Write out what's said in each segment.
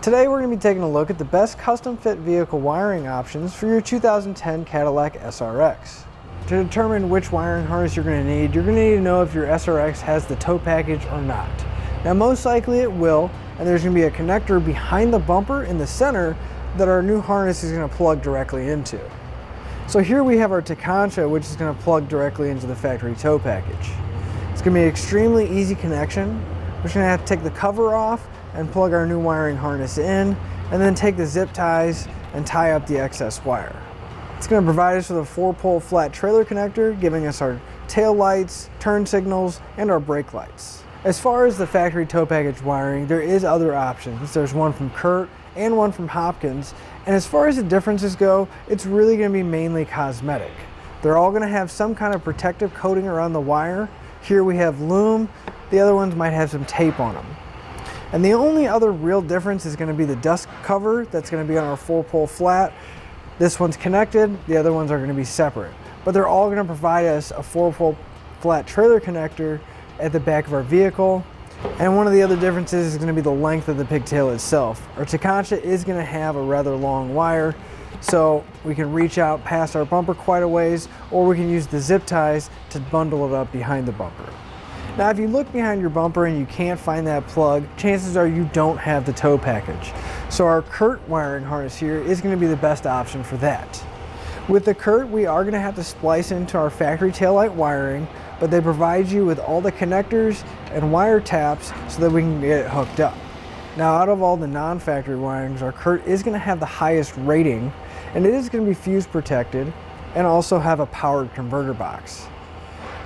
Today we're going to be taking a look at the best custom fit vehicle wiring options for your 2010 Cadillac SRX. To determine which wiring harness you're going to need to know if your SRX has the tow package or not. Now most likely it will, and there's going to be a connector behind the bumper in the center that our new harness is going to plug directly into. So here we have our Tekonsha, which is going to plug directly into the factory tow package. It's going to be an extremely easy connection. We're just going to have to take the cover off and plug our new wiring harness in, and then take the zip ties and tie up the excess wire. It's going to provide us with a 4-pole flat trailer connector, giving us our tail lights, turn signals, and our brake lights. As far as the factory tow package wiring, there is other options. There's one from Curt and one from Hopkins, and as far as the differences go, it's really going to be mainly cosmetic. They're all going to have some kind of protective coating around the wire. Here we have loom, the other ones might have some tape on them. And the only other real difference is going to be the dust cover that's going to be on our 4-pole flat. This one's connected, the other ones are going to be separate. But they're all going to provide us a 4-pole flat trailer connector at the back of our vehicle. And one of the other differences is going to be the length of the pigtail itself. Our Tekonsha is going to have a rather long wire, so we can reach out past our bumper quite a ways, or we can use the zip ties to bundle it up behind the bumper. Now if you look behind your bumper and you can't find that plug, chances are you don't have the tow package. So our Curt wiring harness here is going to be the best option for that. With the Curt, we are going to have to splice into our factory taillight wiring, but they provide you with all the connectors and wire taps so that we can get it hooked up. Now out of all the non-factory wirings, our Curt is going to have the highest rating, and it is going to be fuse protected and also have a powered converter box.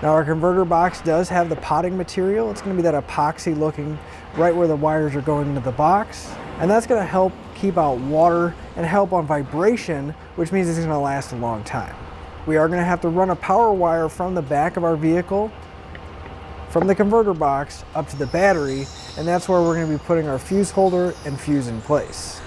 Now our converter box does have the potting material. It's going to be that epoxy looking right where the wires are going into the box. And that's going to help keep out water and help on vibration, which means it's going to last a long time. We are going to have to run a power wire from the back of our vehicle, from the converter box up to the battery, and that's where we're going to be putting our fuse holder and fuse in place.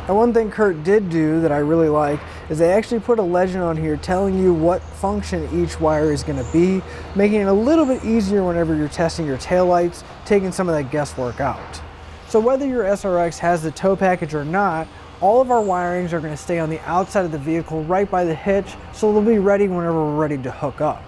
And one thing Curt did do that I really like is they actually put a legend on here telling you what function each wire is going to be, making it a little bit easier whenever you're testing your taillights, taking some of that guesswork out. So whether your SRX has the tow package or not, all of our wirings are going to stay on the outside of the vehicle right by the hitch, so they'll be ready whenever we're ready to hook up.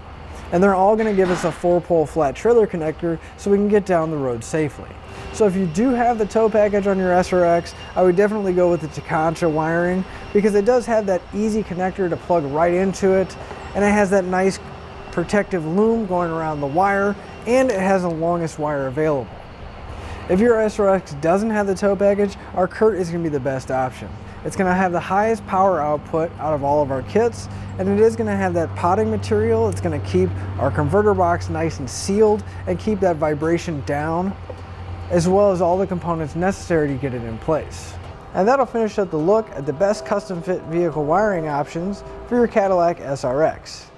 And they're all going to give us a 4-pole flat trailer connector so we can get down the road safely. So if you do have the tow package on your SRX, I would definitely go with the Tekonsha wiring because it does have that easy connector to plug right into it, and it has that nice protective loom going around the wire, and it has the longest wire available. If your SRX doesn't have the tow package, our Curt is going to be the best option. It's going to have the highest power output out of all of our kits, and it is going to have that potting material. It's going to keep our converter box nice and sealed and keep that vibration down, as well as all the components necessary to get it in place. And that'll finish up the look at the best custom fit vehicle wiring options for your Cadillac SRX.